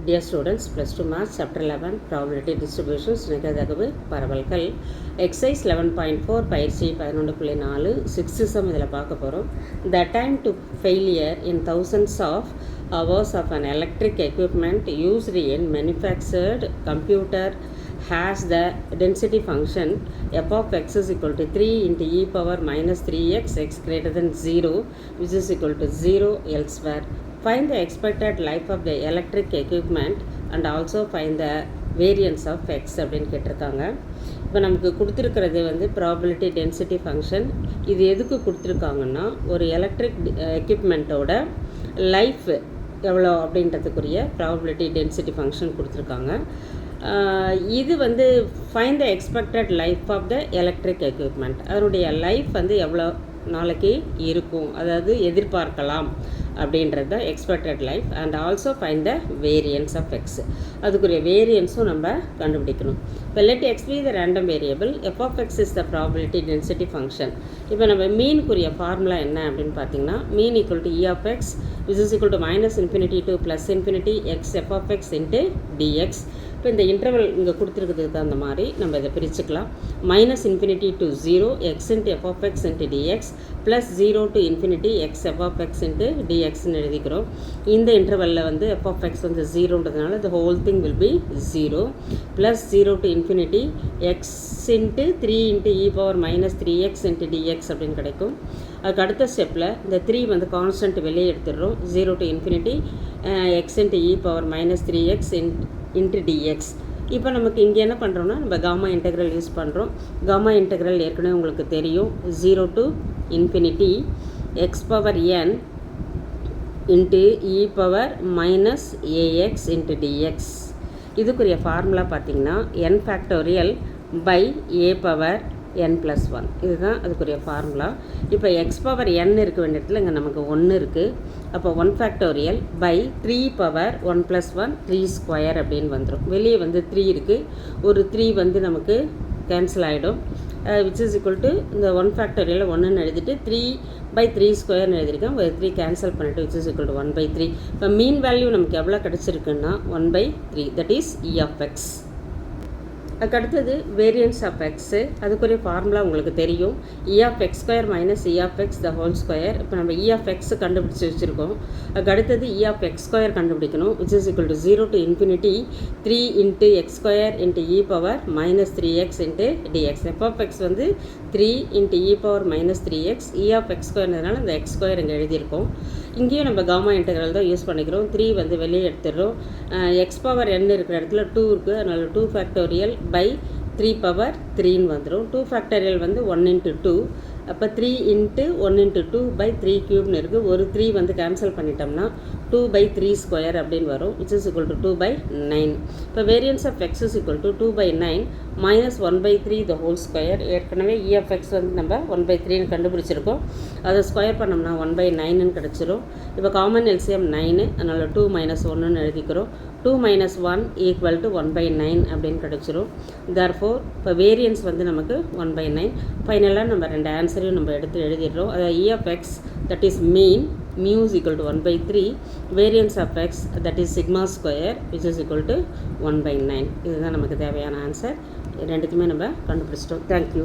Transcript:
Dear students, plus 2 Maths, Chapter 11, Probability Distributions, நிகழ்தகவு பரவல்கள், Exercise 11.4, பயிற்சி 11.4, 6th sum இதில் பார்க்க போகிறோம். The time to failure in thousands of hours of an electric equipment used in manufactured computer has the density function f of x is equal to 3 into e power minus 3x x greater than 0 which is equal to 0 elsewhere. Find the expected life of the electric equipment and also find the variance of x அப்படின்னு கேட்டிருக்காங்க. இப்போ நமக்கு கொடுத்துருக்கிறது வந்து probability density function. இது எதுக்கு கொடுத்துருக்காங்கன்னா ஒரு எலக்ட்ரிக் எக்யூப்மெண்ட்டோட லைஃப் எவ்வளோ அப்படின்றதுக்குரிய ப்ராபபிலிட்டி டென்சிட்டி ஃபங்க்ஷன் கொடுத்துருக்காங்க. இது வந்து find the expected life of the electric equipment, அதனுடைய லைஃப் வந்து எவ்வளோ நாளைக்கு இருக்கும், அதாவது எதிர்பார்க்கலாம் அப்படின்றது தான் expected life. And also find the variance of X, அதுக்குரிய வேரியன்ஸும் நம்ம கண்டுபிடிக்கணும். இப்போ let X be the random variable, F of X is the probability density function. இப்போ நம்ம மீனுக்குரிய ஃபார்முலா என்ன அப்படின்னு பார்த்தீங்கன்னா, mean equal to E of X which is equal to minus infinity to plus infinity X F of X into dx. இப்போ இந்த interval இங்கே கொடுத்துருக்கிறதுக்கு தகுந்த மாதிரி நம்ம இதை பிரிச்சுக்கலாம். Minus infinity to 0 x into f of X into dx plus 0 to infinity X F of X into டிஎக்ஸ்ன்னு எழுதிக்கிறோம். இந்த இன்டர்வலில் வந்து எஃப் ஆஃப் எக்ஸ் வந்து 0ன்றதுனால the whole thing will be 0 plus 0 to infinity x into 3 into e power minus 3x into dx அப்படின்னு கிடைக்கும். அதுக்கு அடுத்த ஸ்டெப்பில் இந்த 3 வந்து கான்ஸ்டன்ட் வெளியே எடுத்துடுறோம். 0 to infinity x into e power minus 3x into dx. இப்போ நமக்கு இங்கே என்ன பண்ணுறோம்னா நம்ம காமா இன்டெக்ரல் யூஸ் பண்ணுறோம். காமா இன்டெக்ரல் ஏற்கனவே உங்களுக்கு தெரியும். 0 to infinity x power n into e power minus ax into dx. இதுக்குரிய ஃபார்முலா பார்த்திங்கன்னா n factorial by a power n + 1, இதுதான் அதுக்குரிய ஃபார்முலா. இப்போ எக்ஸ் பவர் n இருக்க வேண்டிய இடத்துல இங்கே நமக்கு 1 இருக்குது. அப்போ 1 ஃபேக்டோரியல் பை 3 பவர் 1 + 1 3 ஸ்கொயர் அப்படின்னு வந்துடும். வெளியே வந்து 3 இருக்குது, ஒரு 3 வந்து நமக்கு கேன்சல் ஆகிடும். விச் இஸ் ஈக்குவல் டு இந்த 1 ஃபேக்டோரியல் 1ன்னு எழுதிட்டு 3/3 ஸ்கொயர்னு எழுதியிருக்கேன். ஒரு 3 கேன்சல் பண்ணிவிட்டு விச் இஸ் ஈக்குவல் டு 1/3. இப்போ மீன் வேல்யூ நமக்கு எவ்வளோ கிடச்சிருக்குன்னா 1/3, that is E of x. அதுக்கடுத்தது வேரியன்ஸ் ஆஃப் எக்ஸு, அதுக்குரிய ஃபார்முலா உங்களுக்கு தெரியும். E of x square minus E of x the whole square. இப்போ நம்ம இ ஆஃப் எக்ஸ் கண்டுபிடிச்சி வச்சுருக்கோம். அதுக்கடுத்தது இ ஆஃப் எக்ஸ் ஸ்கொயர் கண்டுபிடிக்கணும். Which is equal to 0 to infinity 3 into x square into e power minus 3x into dx. F of x வந்து 3 into e power minus 3x, E of X ஸ்கொயர்னால இந்த X square இங்கே எழுதியிருக்கோம். இங்கேயும் நம்ம gamma integral தான் use பண்ணிக்கிறோம். 3 வந்து வெளியே எடுத்துடுறோம். எக்ஸ் பவர் n இருக்கிற இடத்துல 2 இருக்குது, அதனால் 2 ஃபேக்டோரியல் பை 3 பவர் 3ன்னு வந்துடும். 2 ஃபேக்டோரியல் வந்து 1 இன்ட்டு 2, அப்போ 3 இன்ட்டு 1 இன்ட்டு 2/3 க்யூப்னு இருக்குது. ஒரு 3 வந்து கேன்சல் பண்ணிட்டோம்னா 2/3 ஸ்கொயர் அப்படின்னு வரும். Which is equal to 2/9. இப்போ variance of X is equal to 2/9 minus 1/3 the whole square. ஏற்கனவே இ ஆஃப் எக்ஸ் வந்து நம்ம 1/3ன்னு கண்டுபிடிச்சிருக்கோம். அதை ஸ்கொயர் பண்ணோம்னா 1/9ன்னு கிடச்சிரும். இப்போ காமன் எல்சிஎம் 9, அதனால் 2 - 1ன்னு எழுதிக்கிறோம். 2 - 1 ஈக்குவல் டு 1/9 அப்படின்னு கிடச்சிரும். தேர்ஃபோர் இப்போ வேரியன்ஸ் வந்து நமக்கு 1/9. ஃபைனலாக நம்ம 2 ஆன்சரையும் நம்ம எடுத்து எழுதிடுறோம். அதாவது E of x that is mean mu is equal to 1/3, variance of x that is sigma square which is equal to 1/9. இதுதான் நமக்கு தேவையான ஆன்சர். ரெண்டுக்குமே நம்ம கண்டுபிடிச்சிட்டோம். தேங்க்யூ.